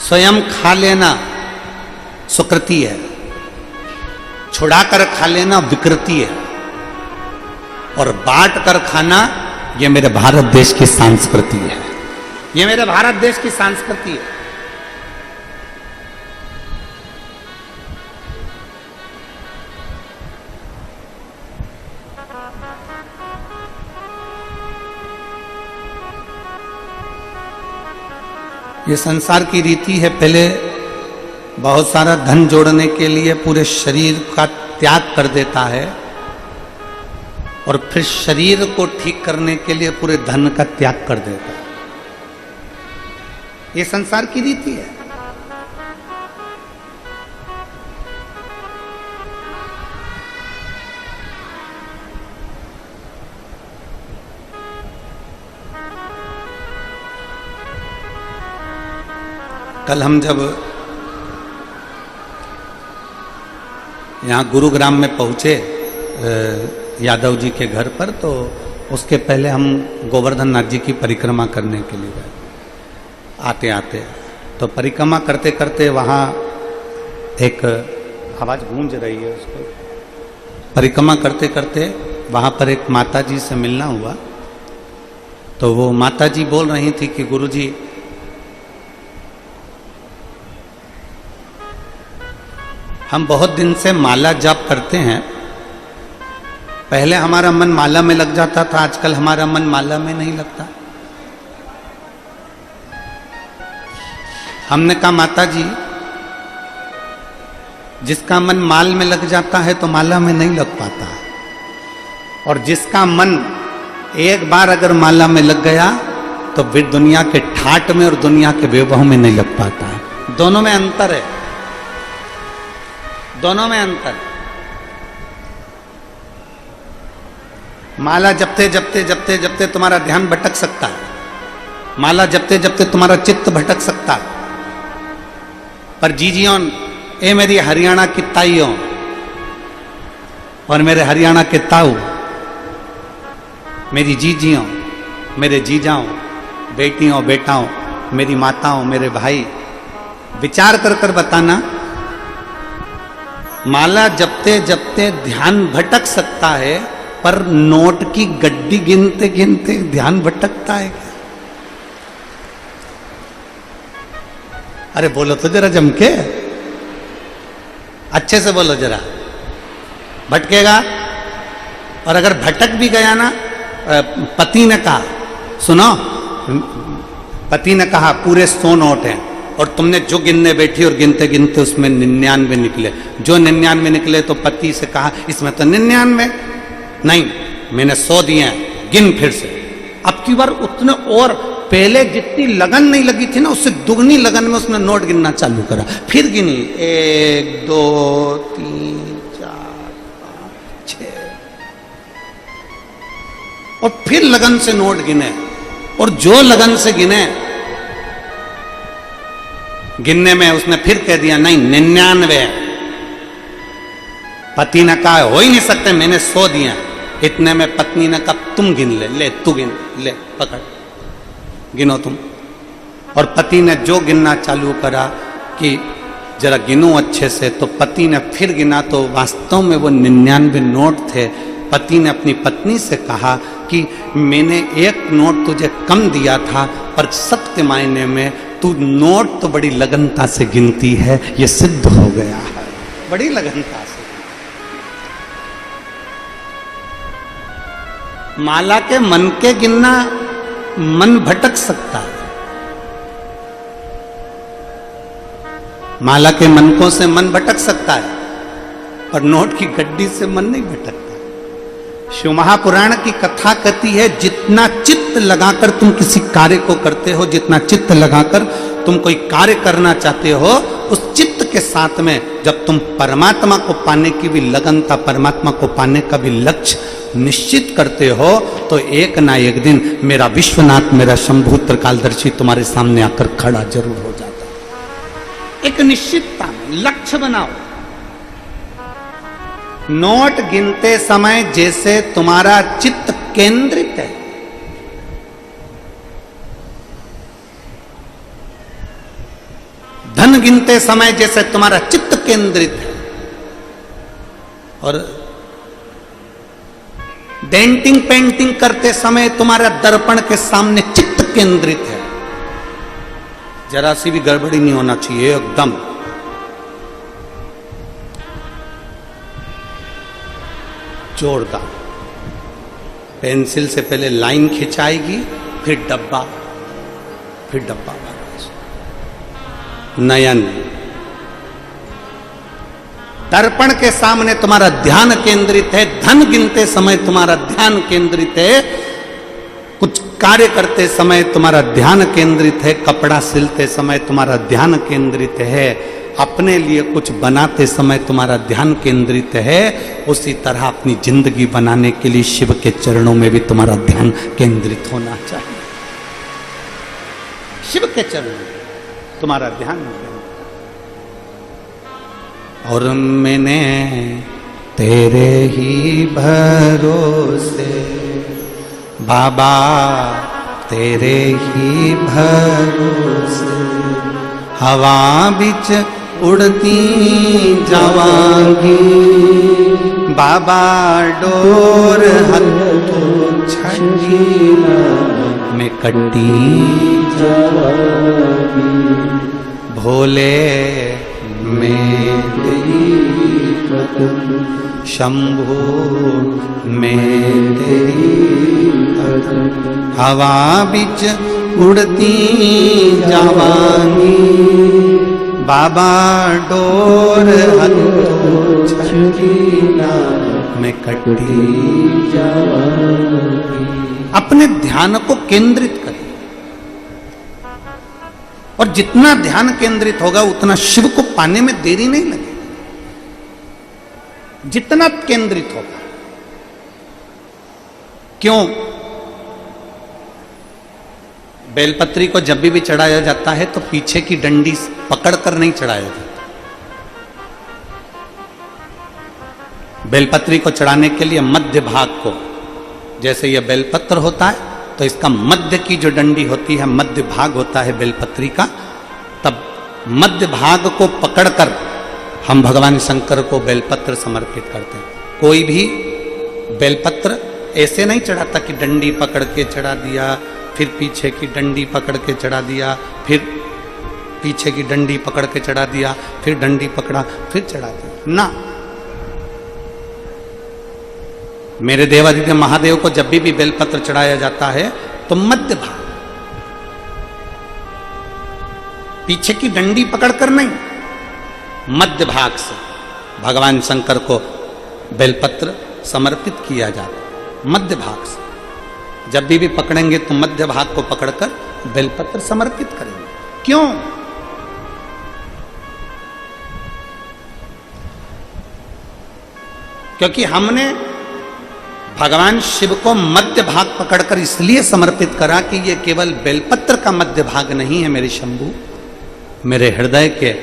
स्वयं खा लेना सुकृति है, छुड़ाकर खा लेना विकृति है, और बांट कर खाना ये मेरे भारत देश की संस्कृति है। ये मेरे भारत देश की संस्कृति है। ये संसार की रीति है। पहले बहुत सारा धन जोड़ने के लिए पूरे शरीर का त्याग कर देता है, और फिर शरीर को ठीक करने के लिए पूरे धन का त्याग कर देता है। ये संसार की रीति है। कल हम जब यहाँ गुरुग्राम में पहुँचे यादव जी के घर पर, तो उसके पहले हम गोवर्धन नाथ जी की परिक्रमा करने के लिए गए। आते आते तो परिक्रमा करते करते वहाँ एक आवाज़ गूंज रही है, उसको परिक्रमा करते करते वहाँ पर एक माता जी से मिलना हुआ। तो वो माता जी बोल रही थी कि गुरुजी, हम बहुत दिन से माला जाप करते हैं। पहले हमारा मन माला में लग जाता था, आजकल हमारा मन माला में नहीं लगता। हमने कहा माता जी, जिसका मन माल में लग जाता है तो माला में नहीं लग पाता, और जिसका मन एक बार अगर माला में लग गया तो फिर दुनिया के ठाट में और दुनिया के वैभव में नहीं लग पाता है। दोनों में अंतर है, दोनों में अंतर। माला जपते जपते जपते जपते तुम्हारा ध्यान भटक सकता है, माला जपते जपते तुम्हारा चित्त भटक सकता है। पर जीजियों, ए मेरी हरियाणा की ताइयों और मेरे हरियाणा के ताऊ, मेरी जीजियों, मेरे जीजाओं, बेटियों बेटाओं, मेरी माताओं, मेरे भाई, विचार कर कर बताना, माला जपते जपते ध्यान भटक सकता है, पर नोट की गड्डी गिनते गिनते ध्यान भटकता है क्या? अरे बोलो तो जरा जम के, अच्छे से बोलो जरा। भटकेगा। और अगर भटक भी गया ना, पति ने कहा, सुनो, पति ने कहा पूरे 100 नोट हैं, और तुमने जो गिनने बैठी और गिनते गिनते उसमें 99 निकले। जो 99 निकले तो पति से कहा इसमें तो 99 नहीं, मैंने 100 दिए हैं, गिन फिर से। अब की बार उतने, और पहले जितनी लगन नहीं लगी थी ना, उससे दुगनी लगन में उसने नोट गिनना चालू करा। फिर गिनी 1 2 3 4 5 6, और फिर लगन से नोट गिने, और जो लगन से गिने, गिनने में उसने फिर कह दिया नहीं 99। पति ने कहा हो ही नहीं सकते, मैंने 100 दिया। इतने में पत्नी ने कहा तुम गिन ले, ले तू गिन ले, पकड़ गिनो तुम। और पति ने जो गिनना चालू करा कि जरा गिनो अच्छे से, तो पति ने फिर गिना तो वास्तव में वो 99 नोट थे। पति ने अपनी पत्नी से कहा कि मैंने 1 नोट तुझे कम दिया था, पर सत्य मायने में तू नोट तो बड़ी लगनता से गिनती है, ये सिद्ध हो गया है, बड़ी लगनता से। माला के मन के गिनना, मन भटक सकता है। माला के मनकों से मन भटक सकता है, और नोट की गड्डी से मन नहीं भटकता। शिव महापुराण की कथा कहती है, जितना चित्त लगाकर तुम किसी कार्य को करते हो, जितना चित्त लगाकर तुम कोई कार्य करना चाहते हो, उस चित्त के साथ में जब तुम परमात्मा को पाने की भी लगनता, परमात्मा को पाने का भी लक्ष्य निश्चित करते हो, तो एक ना एक दिन मेरा विश्वनाथ, मेरा शंभु त्रिकालदर्शी तुम्हारे सामने आकर खड़ा जरूर हो जाता है। एक निश्चितता में लक्ष्य बनाओ। नोट गिनते समय जैसे तुम्हारा चित्त केंद्रित है, धन गिनते समय जैसे तुम्हारा चित्त केंद्रित है, और डेंटिंग पेंटिंग करते समय तुम्हारा दर्पण के सामने चित्त केंद्रित है, जरा सी भी गड़बड़ी नहीं होना चाहिए, एकदम जोरदार। पेंसिल से पहले लाइन खिंचाएगी, फिर डब्बा, फिर डब्बा, नयन। दर्पण के सामने तुम्हारा ध्यान केंद्रित है, धन गिनते समय तुम्हारा ध्यान केंद्रित है, कुछ कार्य करते समय तुम्हारा ध्यान केंद्रित है, कपड़ा सिलते समय तुम्हारा ध्यान केंद्रित है, अपने लिए कुछ बनाते समय तुम्हारा ध्यान केंद्रित है। उसी तरह अपनी जिंदगी बनाने के लिए शिव के चरणों में भी तुम्हारा ध्यान केंद्रित होना चाहिए। शिव के चरणों में तुम्हारा ध्यान, और मैंने तेरे ही भरोसे बाबा, तेरे ही भरोसे हवा बिच उड़ती जावांगी, बाबा डोर हथों छठी में कटी जावांगी, भोले में तेरी कदम, शंभू में तेरी कदम, हवा बिच उड़ती जावांगी, बाबा डोर हथों छठी में कटी जावांगी। अपने ध्यान को केंद्रित करें, और जितना ध्यान केंद्रित होगा उतना शिव को पाने में देरी नहीं लगेगी, जितना केंद्रित होगा। क्यों? बेलपत्री को जब भी चढ़ाया जाता है तो पीछे की डंडी पकड़कर नहीं चढ़ाया जाता। बेलपत्री को चढ़ाने के लिए मध्य भाग को, जैसे यह बेलपत्र होता है तो इसका मध्य की जो डंडी होती है, मध्य भाग होता है बेलपत्री का, तब मध्य भाग को पकड़कर हम भगवान शंकर को बेलपत्र समर्पित करते हैं। कोई भी बेलपत्र ऐसे नहीं चढ़ाता कि डंडी पकड़ के चढ़ा दिया, फिर पीछे की डंडी पकड़ के चढ़ा दिया, फिर पीछे की डंडी पकड़ के चढ़ा दिया, फिर डंडी पकड़ा, फिर चढ़ा दिया ना। मेरे देवादिदेव महादेव को जब भी बेलपत्र चढ़ाया जाता है तो मध्य भाग, पीछे की डंडी पकड़कर नहीं, मध्य भाग से भगवान शंकर को बेलपत्र समर्पित किया जाता। मध्य भाग से जब भी पकड़ेंगे तो मध्य भाग को पकड़कर बेलपत्र समर्पित करेंगे। क्यों? क्योंकि हमने भगवान शिव को मध्य भाग पकड़कर इसलिए समर्पित करा कि ये केवल बेलपत्र का मध्य भाग नहीं है मेरे शंभू, मेरे हृदय के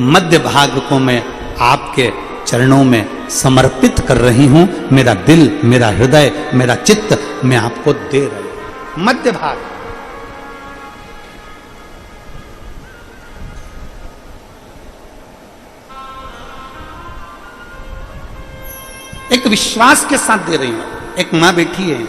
मध्य भाग को मैं आपके चरणों में समर्पित कर रही हूं। मेरा दिल, मेरा हृदय, मेरा चित्त मैं आपको दे रही हूं। मध्य भाग एक विश्वास के साथ दे रही हूं। एक मां बैठी है,